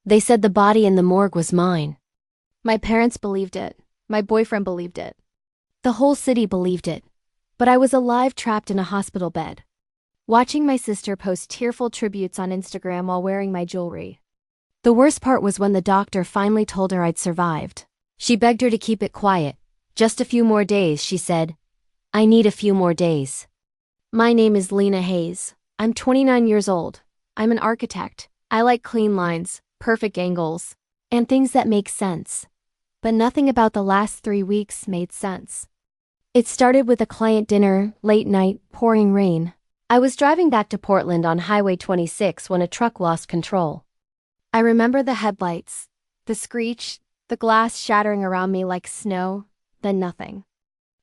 They said the body in the morgue was mine. My parents believed it. My boyfriend believed it. The whole city believed it. But I was alive, trapped in a hospital bed, Watching my sister post tearful tributes on Instagram while wearing my jewelry. The worst part was when the doctor finally told her I'd survived. She begged her to keep it quiet. Just a few more days, she said. I need a few more days. My name is Lena Hayes. I'm 29 years old. I'm an architect. I like clean lines, perfect angles, And things that make sense. but nothing about the last 3 weeks made sense. It started with a client dinner, late night, pouring rain. I was driving back to Portland on Highway 26 when a truck lost control. I remember the headlights, the screech, the glass shattering around me like snow, then nothing.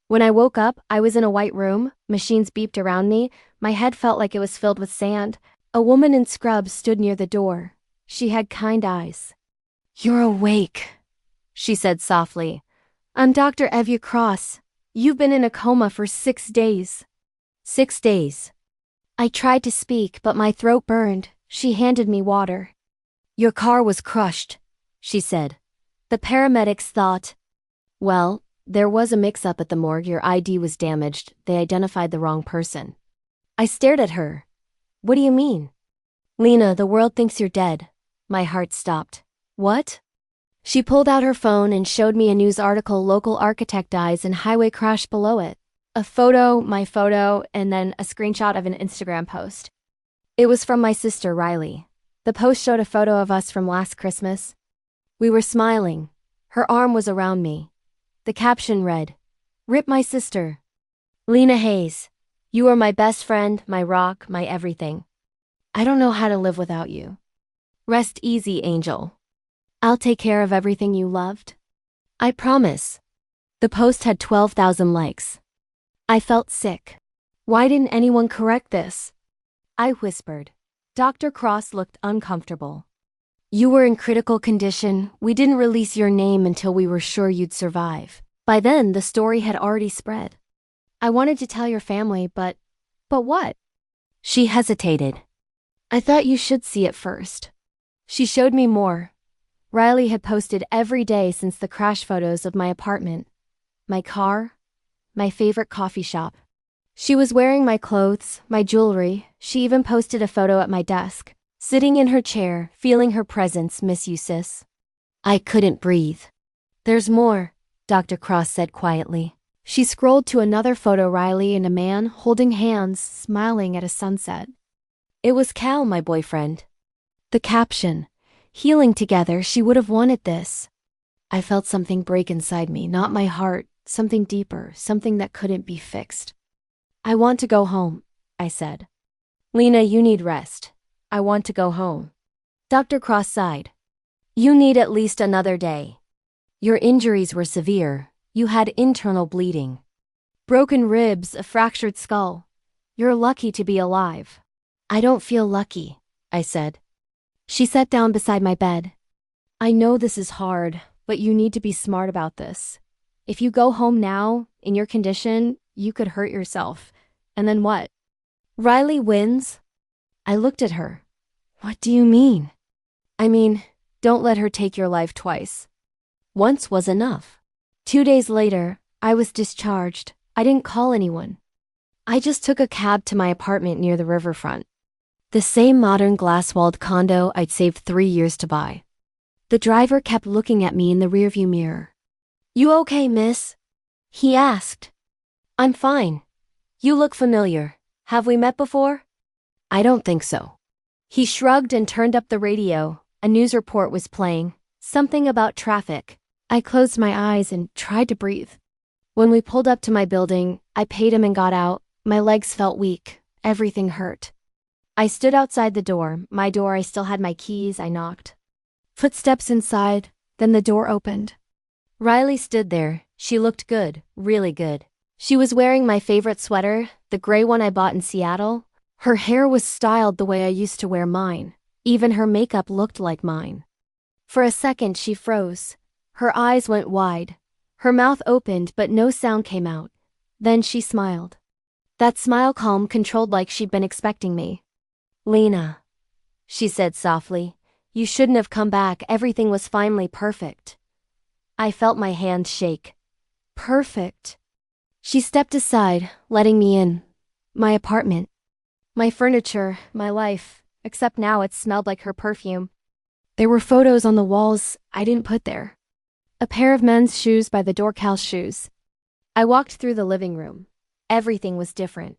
When I woke up, I was in a white room, machines beeped around me, my head felt like it was filled with sand. A woman in scrubs stood near the door. She had kind eyes. You're awake, she said softly. I'm Dr. Evie Cross. You've been in a coma for 6 days. 6 days. I tried to speak, but my throat burned. She handed me water. Your car was crushed, she said. The paramedics thought. Well, there was a mix-up at the morgue. Your ID was damaged. They identified the wrong person. I stared at her. What do you mean? Lena, the world thinks you're dead. My heart stopped. What? She pulled out her phone and showed me a news article. Local architect dies in highway crash below it. A photo, my photo, and then a screenshot of an Instagram post. It was from my sister, Riley. The post showed a photo of us from last Christmas. We were smiling. Her arm was around me. The caption read, Rip my sister. Lena Hayes, you are my best friend, my rock, my everything. I don't know how to live without you. Rest easy, Angel. I'll take care of everything you loved. I promise. The post had 12,000 likes. I felt sick. Why didn't anyone correct this? I whispered. Dr. Cross looked uncomfortable. You were in critical condition. We didn't release your name until we were sure you'd survive. By then, the story had already spread. I wanted to tell your family, but what? She hesitated. I thought you should see it first. She showed me more. Riley had posted every day since the crash photos of my apartment, my car, my favorite coffee shop. She was wearing my clothes, my jewelry. She even posted a photo at my desk, sitting in her chair, feeling her presence. Miss you, sis. I couldn't breathe. There's more, Dr. Cross said quietly. She scrolled to another photo, Riley and a man holding hands, smiling at a sunset. It was Cal, my boyfriend. The caption, healing together. She would have wanted this. I felt something break inside me, not my heart, something deeper, something that couldn't be fixed. I want to go home, I said. Lena, you need rest. I want to go home. Dr. Cross sighed. You need at least another day. Your injuries were severe. You had internal bleeding. Broken ribs, a fractured skull. You're lucky to be alive. I don't feel lucky, I said. She sat down beside my bed. I know this is hard, but you need to be smart about this. If you go home now, in your condition, you could hurt yourself. And then what? Riley wins? I looked at her. What do you mean? I mean, don't let her take your life twice. Once was enough. 2 days later, I was discharged. I didn't call anyone. I just took a cab to my apartment near the riverfront. The same modern glass-walled condo I'd saved 3 years to buy. The driver kept looking at me in the rearview mirror. You okay, miss? He asked. I'm fine. You look familiar. Have we met before? I don't think so. He shrugged and turned up the radio. A news report was playing. Something about traffic. I closed my eyes and tried to breathe. When we pulled up to my building, I paid him and got out. My legs felt weak. Everything hurt. I stood outside the door. My door, I still had my keys. I knocked. Footsteps inside, then the door opened. Riley stood there. She looked good, really good. She was wearing my favorite sweater, the gray one I bought in Seattle. Her hair was styled the way I used to wear mine. Even her makeup looked like mine. For a second, she froze. Her eyes went wide. Her mouth opened, but no sound came out. Then she smiled. That smile, calm, controlled, like she'd been expecting me. Lena, she said softly, You shouldn't have come back, everything was finally perfect. I felt my hand shake. Perfect. She stepped aside, letting me in. My apartment. My furniture, my life, except now it smelled like her perfume. There were photos on the walls I didn't put there. A pair of men's shoes by the door, Cal's shoes. I walked through the living room. Everything was different.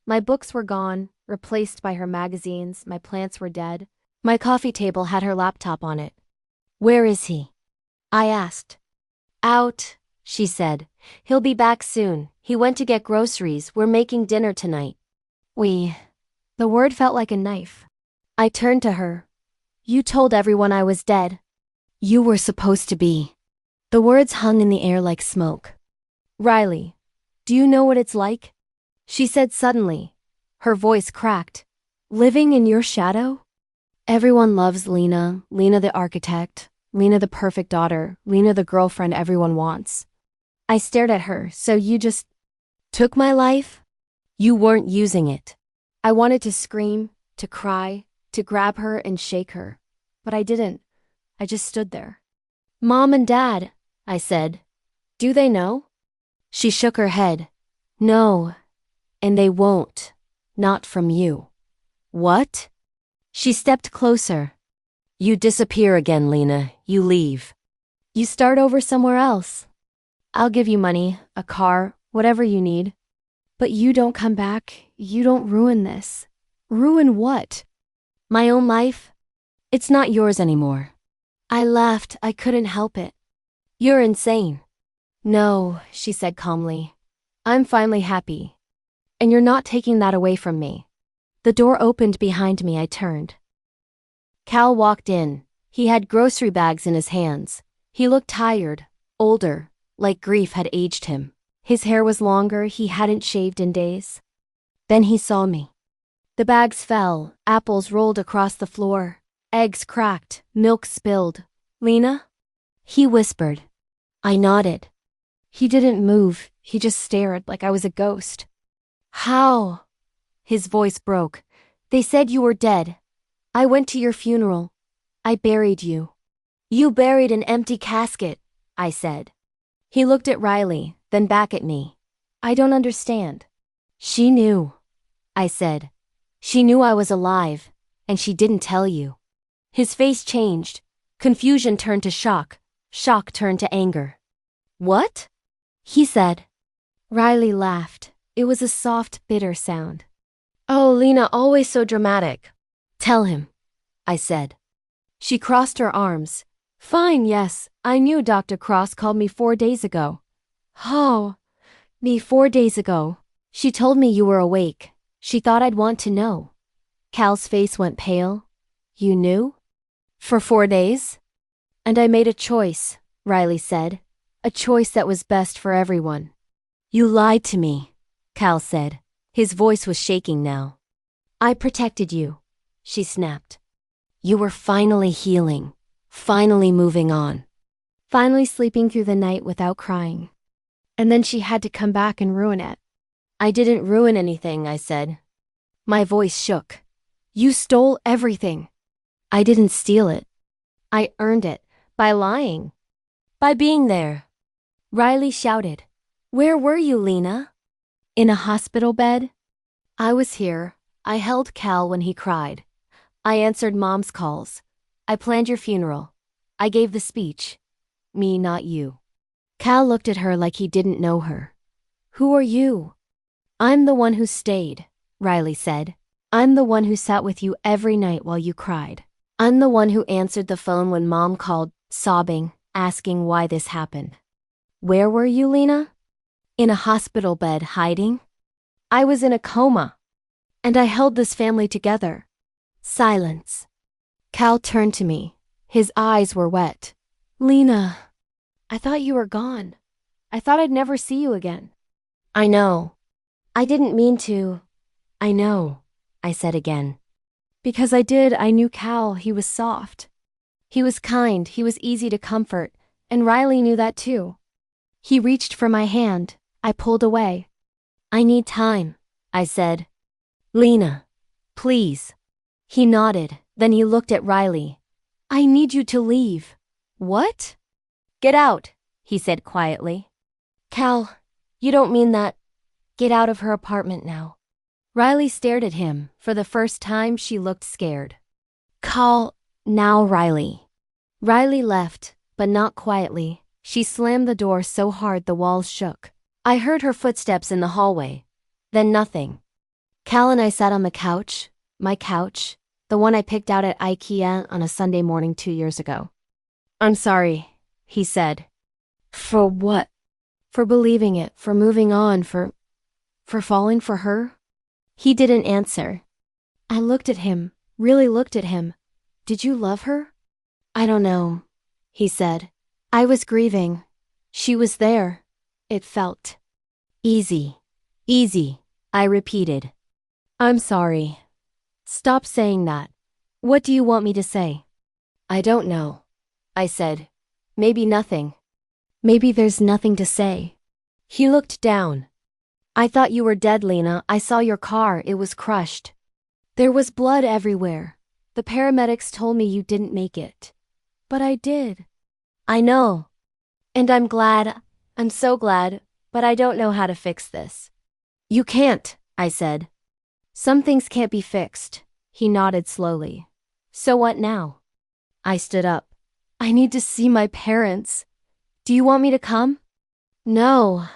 My books were gone, replaced by her magazines, my plants were dead. My coffee table had her laptop on it. Where is he? I asked. Out, she said. He'll be back soon. He went to get groceries. We're making dinner tonight. The word felt like a knife. I turned to her. You told everyone I was dead. You were supposed to be. The words hung in the air like smoke. Riley, do you know what it's like? She said suddenly. Her voice cracked. Living in your shadow? Everyone loves Lena, Lena the architect, Lena the perfect daughter, Lena the girlfriend everyone wants. I stared at her. So you just took my life? You weren't using it. I wanted to scream, to cry, to grab her and shake her. But I didn't. I just stood there. Mom and Dad, I said. Do they know? She shook her head. No. And they won't. Not from you. What? She stepped closer. You disappear again, Lena. You leave. You start over somewhere else. I'll give you money, a car, whatever you need. But you don't come back. You don't ruin this. Ruin what? My own life? It's not yours anymore. I laughed. I couldn't help it. You're insane. No, she said calmly. I'm finally happy. And you're not taking that away from me. The door opened behind me. I turned. Cal walked in. He had grocery bags in his hands. He looked tired, older, like grief had aged him. His hair was longer. He hadn't shaved in days. Then he saw me. The bags fell. Apples rolled across the floor. Eggs cracked. Milk spilled. Lena? He whispered. I nodded. He didn't move. He just stared like I was a ghost. How? His voice broke. They said you were dead. I went to your funeral. I buried you. You buried an empty casket, I said. He looked at Riley, then back at me. I don't understand. She knew, I said. She knew I was alive, and she didn't tell you. His face changed. Confusion turned to shock. Shock turned to anger. What? He said. Riley laughed. It was a soft, bitter sound. Oh, Lena, always so dramatic. Tell him, I said. She crossed her arms. Fine, yes, I knew Dr. Cross called me 4 days ago. Oh, me 4 days ago. She told me you were awake. She thought I'd want to know. Cal's face went pale. You knew? For 4 days? And I made a choice, Riley said. A choice that was best for everyone. You lied to me, Cal said. His voice was shaking now. I protected you, she snapped. You were finally healing, finally moving on, finally sleeping through the night without crying. And then she had to come back and ruin it. I didn't ruin anything, I said. My voice shook. You stole everything. I didn't steal it. I earned it by lying, by being there. Riley shouted. Where were you, Lena? In a hospital bed? I was here. I held Cal when he cried. I answered Mom's calls. I planned your funeral. I gave the speech. Me, not you. Cal looked at her like he didn't know her. Who are you? I'm the one who stayed, Riley said. I'm the one who sat with you every night while you cried. I'm the one who answered the phone when Mom called, sobbing, asking why this happened. Where were you, Lena? In a hospital bed, hiding? I was in a coma. And I held this family together. Silence. Cal turned to me. His eyes were wet. Lena, I thought you were gone. I thought I'd never see you again. I know. I didn't mean to. I know, I said again. Because I did, I knew Cal, he was soft. He was kind, he was easy to comfort, and Riley knew that too. He reached for my hand. I pulled away. I need time, I said. Lena, please. He nodded, then he looked at Riley. I need you to leave. What? Get out, he said quietly. Cal, you don't mean that. Get out of her apartment now. Riley stared at him. For the first time, she looked scared. Call now, Riley. Riley left, but not quietly. She slammed the door so hard the walls shook. I heard her footsteps in the hallway. Then nothing. Cal and I sat on the couch, my couch, the one I picked out at IKEA on a Sunday morning 2 years ago. I'm sorry, he said. For what? For believing it, for moving on, for falling for her? He didn't answer. I looked at him, really looked at him. Did you love her? I don't know, he said. I was grieving. She was there. It felt easy. Easy, I repeated. I'm sorry. Stop saying that. What do you want me to say? I don't know, I said. Maybe nothing. Maybe there's nothing to say. He looked down. I thought you were dead, Lena. I saw your car. It was crushed. There was blood everywhere. The paramedics told me you didn't make it. But I did. I know. And I'm glad. I'm so glad, but I don't know how to fix this. You can't, I said. Some things can't be fixed. He nodded slowly. So what now? I stood up. I need to see my parents. Do you want me to come? No.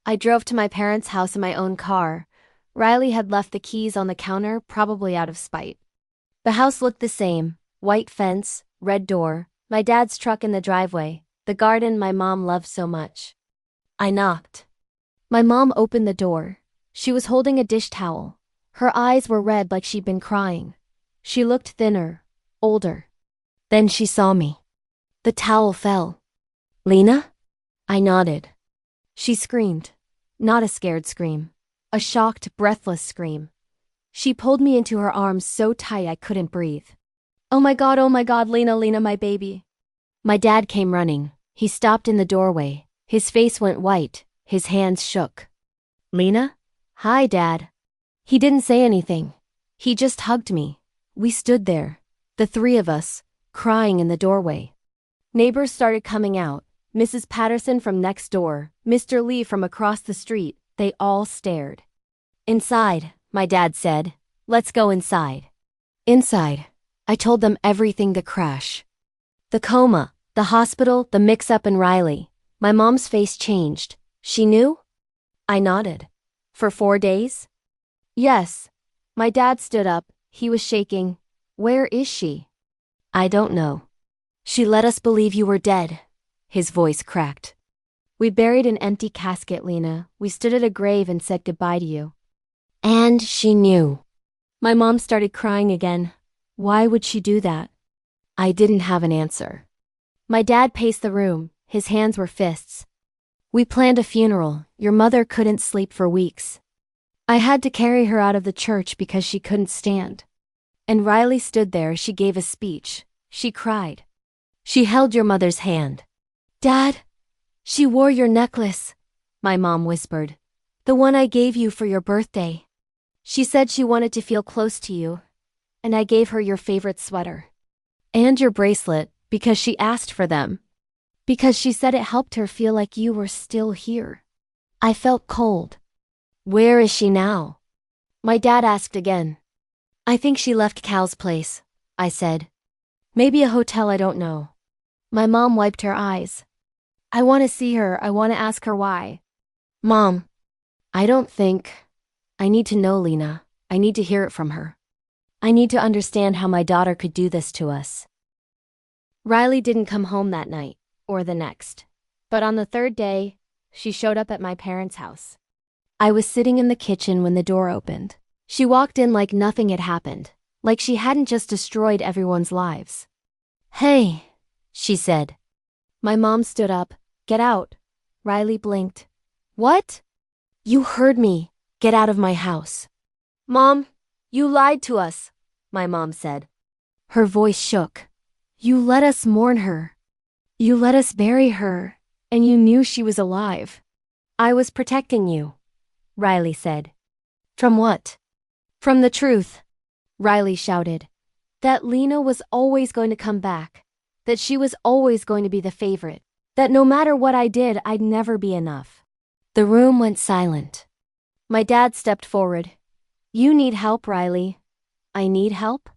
I drove to my parents' house in my own car. Riley had left the keys on the counter, probably out of spite. The house looked the same. White fence, red door, my dad's truck in the driveway, the garden my mom loved so much. I knocked. My mom opened the door. She was holding a dish towel. Her eyes were red like she'd been crying. She looked thinner, older. Then she saw me. The towel fell. Lena? I nodded. She screamed. Not a scared scream. A shocked, breathless scream. She pulled me into her arms so tight I couldn't breathe. Oh my God, Lena, my baby. My dad came running. He stopped in the doorway. His face went white. His hands shook. Lena? Hi, Dad. He didn't say anything. He just hugged me. We stood there, the three of us, crying in the doorway. Neighbors started coming out. Mrs. Patterson from next door, Mr. Lee from across the street, they all stared. Inside, my dad said. Let's go inside. Inside. I told them everything, the crash. The coma, the hospital, the mix-up in Riley. My mom's face changed. She knew? I nodded. For 4 days? Yes. My dad stood up. He was shaking. Where is she? I don't know. She let us believe you were dead. His voice cracked. We buried an empty casket, Lena. We stood at a grave and said goodbye to you. And she knew. My mom started crying again. Why would she do that? I didn't have an answer. My dad paced the room. His hands were fists. We planned a funeral. Your mother couldn't sleep for weeks. I had to carry her out of the church because she couldn't stand. And Riley stood there. She gave a speech. She cried. She held your mother's hand. Dad, she wore your necklace, my mom whispered. The one I gave you for your birthday. She said she wanted to feel close to you, and I gave her your favorite sweater. And your bracelet, because she asked for them. Because she said it helped her feel like you were still here. I felt cold. Where is she now? My dad asked again. I think she left Cal's place, I said. Maybe a hotel, I don't know. My mom wiped her eyes. I want to see her. I want to ask her why. Mom, I don't think. I need to know, Lena. I need to hear it from her. I need to understand how my daughter could do this to us. Riley didn't come home that night, or the next. But on the third day, she showed up at my parents' house. I was sitting in the kitchen when the door opened. She walked in like nothing had happened, like she hadn't just destroyed everyone's lives. Hey, she said. My mom stood up. Get out. Riley blinked. What? You heard me. Get out of my house. Mom, you lied to us, my mom said. Her voice shook. You let us mourn her. You let us bury her, and you knew she was alive. I was protecting you, Riley said. From what? From the truth, Riley shouted. That Lena was always going to come back. That she was always going to be the favorite. That no matter what I did, I'd never be enough. The room went silent. My dad stepped forward. You need help, Riley. I need help?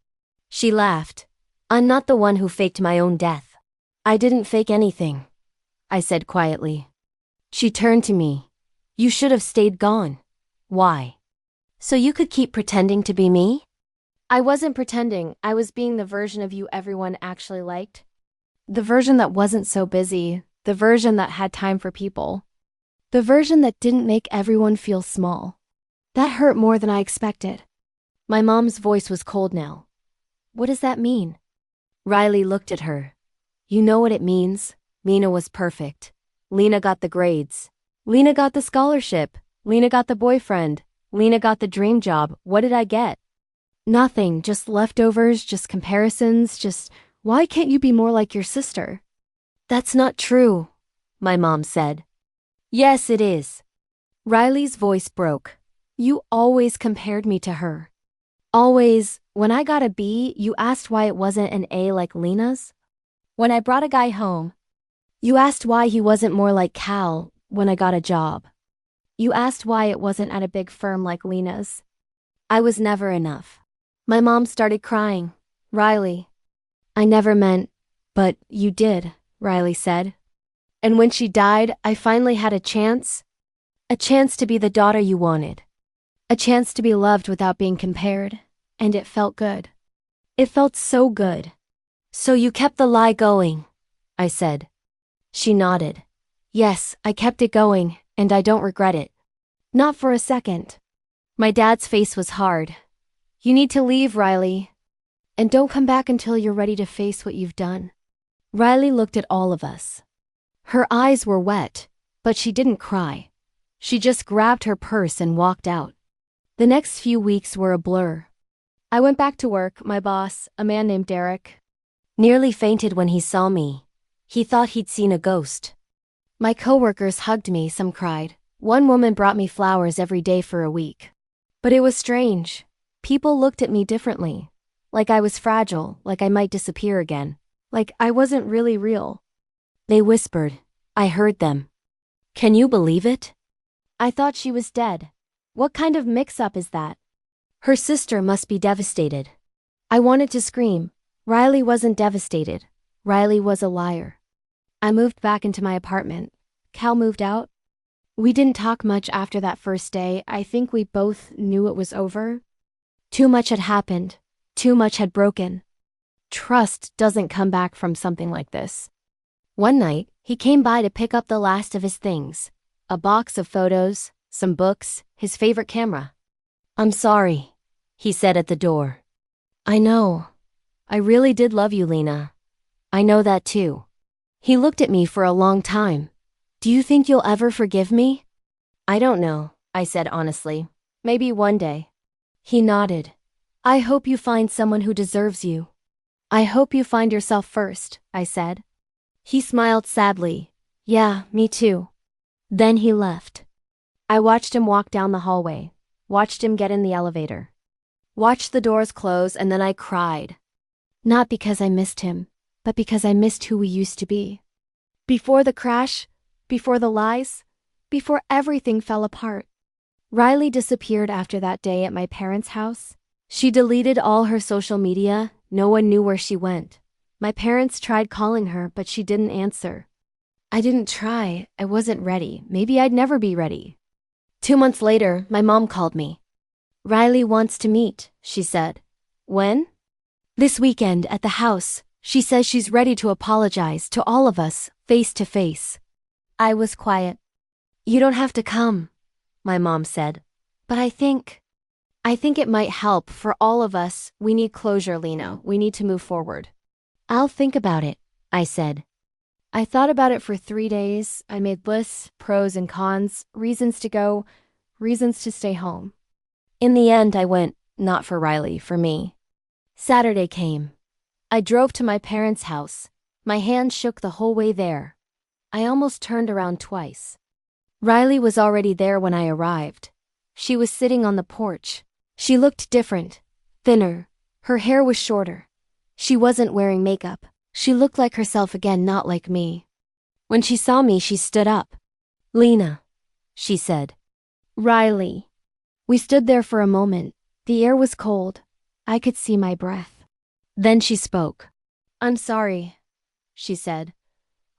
She laughed. I'm not the one who faked my own death. I didn't fake anything, I said quietly. She turned to me. You should have stayed gone. Why? So you could keep pretending to be me? I wasn't pretending. I was being the version of you everyone actually liked. The version that wasn't so busy. The version that had time for people. The version that didn't make everyone feel small. That hurt more than I expected. My mom's voice was cold now. What does that mean? Riley looked at her. You know what it means? Lena was perfect. Lena got the grades. Lena got the scholarship. Lena got the boyfriend. Lena got the dream job. What did I get? Nothing, just leftovers, just comparisons, just, why can't you be more like your sister? That's not true, my mom said. Yes, it is. Riley's voice broke. You always compared me to her. Always, when I got a B, you asked why it wasn't an A like Lena's. When I brought a guy home, you asked why he wasn't more like Cal when I got a job. You asked why it wasn't at a big firm like Lena's. I was never enough. My mom started crying. Riley. I never meant, but you did, Riley said. And when she died, I finally had a chance. A chance to be the daughter you wanted. A chance to be loved without being compared. And it felt good. It felt so good. So you kept the lie going, I said. She nodded. Yes, I kept it going, and I don't regret it. Not for a second. My dad's face was hard. You need to leave, Riley. And don't come back until you're ready to face what you've done. Riley looked at all of us. Her eyes were wet, but she didn't cry. She just grabbed her purse and walked out. The next few weeks were a blur. I went back to work. My boss, a man named Derek, nearly fainted when he saw me. He thought he'd seen a ghost. My coworkers hugged me, some cried. One woman brought me flowers every day for a week. But it was strange. People looked at me differently. Like I was fragile, like I might disappear again. Like I wasn't really real. They whispered. I heard them. Can you believe it? I thought she was dead. What kind of mix-up is that? Her sister must be devastated. I wanted to scream. Riley wasn't devastated. Riley was a liar. I moved back into my apartment. Cal moved out. We didn't talk much after that first day. I think we both knew it was over. Too much had happened. Too much had broken. Trust doesn't come back from something like this. One night, he came by to pick up the last of his things. A box of photos, some books, his favorite camera. I'm sorry, he said at the door. I know. I really did love you, Lena. I know that too. He looked at me for a long time. Do you think you'll ever forgive me? I don't know, I said honestly. Maybe one day. He nodded. I hope you find someone who deserves you. I hope you find yourself first, I said. He smiled sadly. Yeah, me too. Then he left. I watched him walk down the hallway, watched him get in the elevator, watched the doors close, and then I cried. Not because I missed him, but because I missed who we used to be. Before the crash, before the lies, before everything fell apart. Riley disappeared after that day at my parents' house. She deleted all her social media. No one knew where she went. My parents tried calling her, but she didn't answer. I didn't try. I wasn't ready. Maybe I'd never be ready. 2 months later, my mom called me. Riley wants to meet, she said. When? This weekend at the house. She says she's ready to apologize to all of us, face to face. I was quiet. You don't have to come, my mom said. But I think it might help for all of us. We need closure, Lena. We need to move forward. I'll think about it, I said. I thought about it for 3 days. I made lists, pros and cons, reasons to go, reasons to stay home. In the end, I went, not for Riley, for me. Saturday came. I drove to my parents' house. My hand shook the whole way there. I almost turned around twice. Riley was already there when I arrived. She was sitting on the porch. She looked different, thinner. Her hair was shorter. She wasn't wearing makeup. She looked like herself again, not like me. When she saw me, she stood up. Lena, she said. Riley. We stood there for a moment. The air was cold. I could see my breath. Then she spoke. I'm sorry, she said.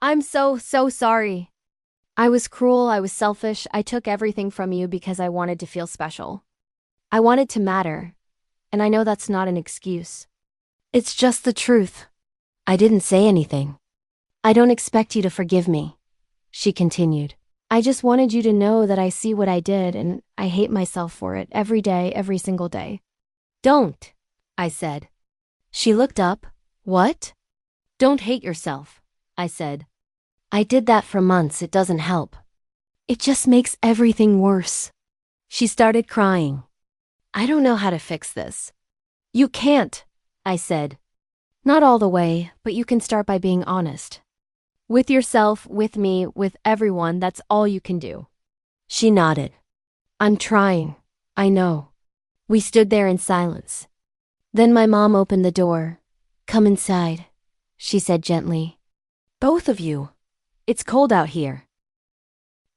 I'm so sorry. I was cruel, I was selfish, I took everything from you because I wanted to feel special. I wanted to matter, and I know that's not an excuse. It's just the truth. I didn't say anything. I don't expect you to forgive me, she continued. I just wanted you to know that I see what I did and I hate myself for it every day, every single day. Don't, I said. She looked up. What? Don't hate yourself, I said. I did that for months, it doesn't help. It just makes everything worse. She started crying. I don't know how to fix this. You can't, I said. Not all the way, but you can start by being honest. With yourself, with me, with everyone, that's all you can do. She nodded. I'm trying. I know. We stood there in silence. Then my mom opened the door. Come inside, she said gently. Both of you. It's cold out here.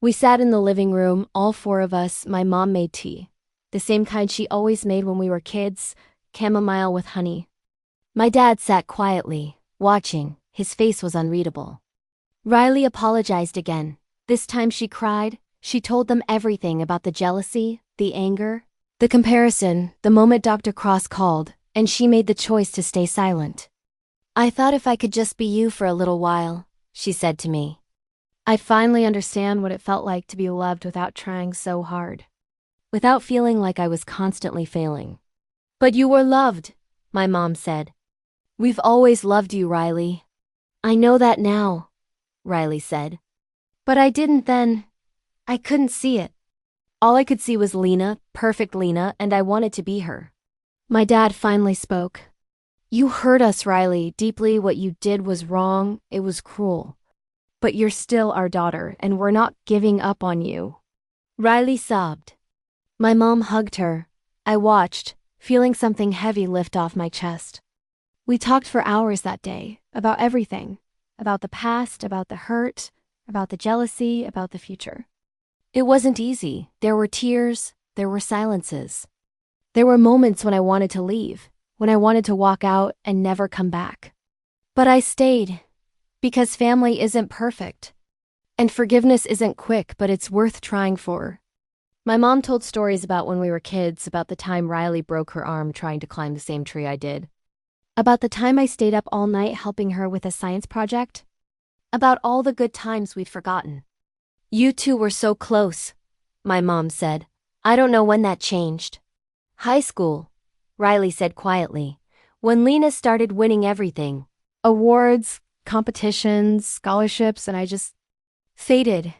We sat in the living room, all four of us. My mom made tea. The same kind she always made when we were kids, chamomile with honey. My dad sat quietly, watching. His face was unreadable. Riley apologized again. This time she cried. She told them everything about the jealousy, the anger, the comparison, the moment Dr. Cross called, and she made the choice to stay silent. I thought if I could just be you for a little while, she said to me. I finally understand what it felt like to be loved without trying so hard. Without feeling like I was constantly failing. But you were loved, my mom said. We've always loved you, Riley. I know that now, Riley said. But I didn't then. I couldn't see it. All I could see was Lena, perfect Lena, and I wanted to be her. My dad finally spoke. You hurt us, Riley, deeply. What you did was wrong. It was cruel. But you're still our daughter, and we're not giving up on you. Riley sobbed. My mom hugged her. I watched, feeling something heavy lift off my chest. We talked for hours that day, about everything. About the past, about the hurt, about the jealousy, about the future. It wasn't easy. There were tears, there were silences. There were moments when I wanted to leave, when I wanted to walk out and never come back. But I stayed, because family isn't perfect. And forgiveness isn't quick, but it's worth trying for. My mom told stories about when we were kids, about the time Riley broke her arm trying to climb the same tree I did. About the time I stayed up all night helping her with a science project. About all the good times we'd forgotten. You two were so close, my mom said. I don't know when that changed. High school, Riley said quietly, when Lena started winning everything. Awards, competitions, scholarships, and I just faded.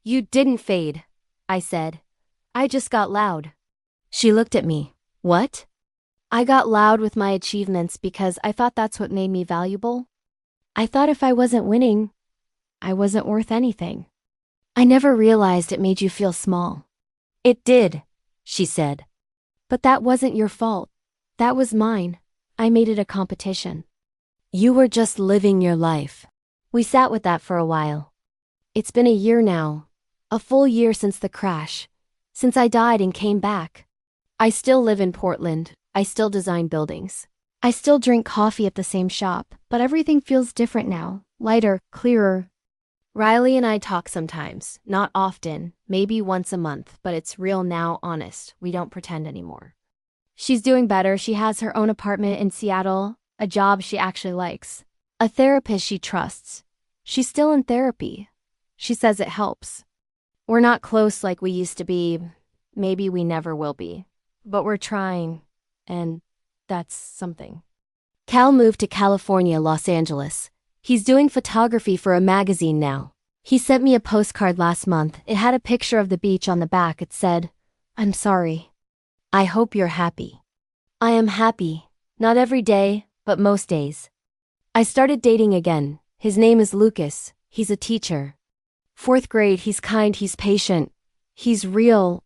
You didn't fade, I said. I just got loud. She looked at me. What? I got loud with my achievements because I thought that's what made me valuable. I thought if I wasn't winning, I wasn't worth anything. I never realized it made you feel small. It did, she said. But that wasn't your fault. That was mine. I made it a competition. You were just living your life. We sat with that for a while. It's been a year now. A full year since the crash. Since I died and came back. I still live in Portland. I still design buildings. I still drink coffee at the same shop, but everything feels different now. Lighter, clearer. Riley and I talk sometimes, not often, maybe once a month, but it's real now, honest. We don't pretend anymore. She's doing better. She has her own apartment in Seattle, a job she actually likes, a therapist she trusts. She's still in therapy. She says it helps. We're not close like we used to be. Maybe we never will be. But we're trying, and that's something. Cal moved to California, Los Angeles. He's doing photography for a magazine now. He sent me a postcard last month. It had a picture of the beach on the back. It said, I'm sorry. I hope you're happy. I am happy. Not every day, but most days. I started dating again. His name is Lucas. He's a teacher. 4th grade, he's kind, he's patient. He's real.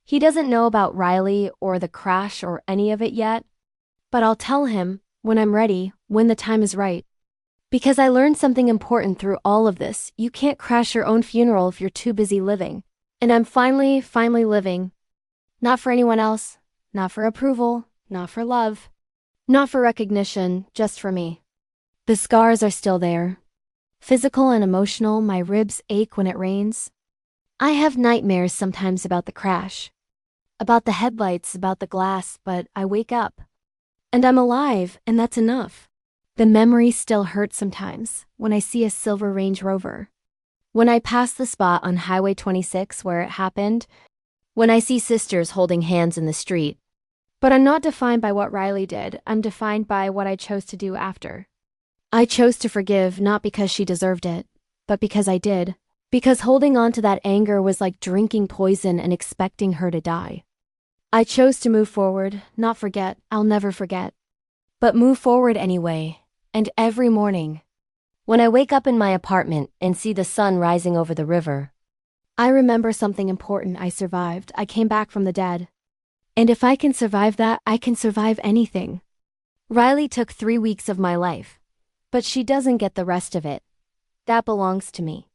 He doesn't know about Riley or the crash or any of it yet. But I'll tell him, when I'm ready, when the time is right. Because I learned something important through all of this. You can't crash your own funeral if you're too busy living. And I'm finally living. Not for anyone else, not for approval, not for love, not for recognition, just for me. The scars are still there. Physical and emotional, my ribs ache when it rains. I have nightmares sometimes about the crash, about the headlights, about the glass, but I wake up. And I'm alive, and that's enough. The memory still hurts sometimes when I see a silver Range Rover. When I pass the spot on Highway 26 where it happened. When I see sisters holding hands in the street. But I'm not defined by what Riley did. I'm defined by what I chose to do after. I chose to forgive not because she deserved it, but because I did. Because holding on to that anger was like drinking poison and expecting her to die. I chose to move forward, not forget. I'll never forget. But move forward anyway. And every morning, when I wake up in my apartment and see the sun rising over the river, I remember something important. I survived. I came back from the dead. And if I can survive that, I can survive anything. Riley took 3 weeks of my life, but she doesn't get the rest of it. That belongs to me.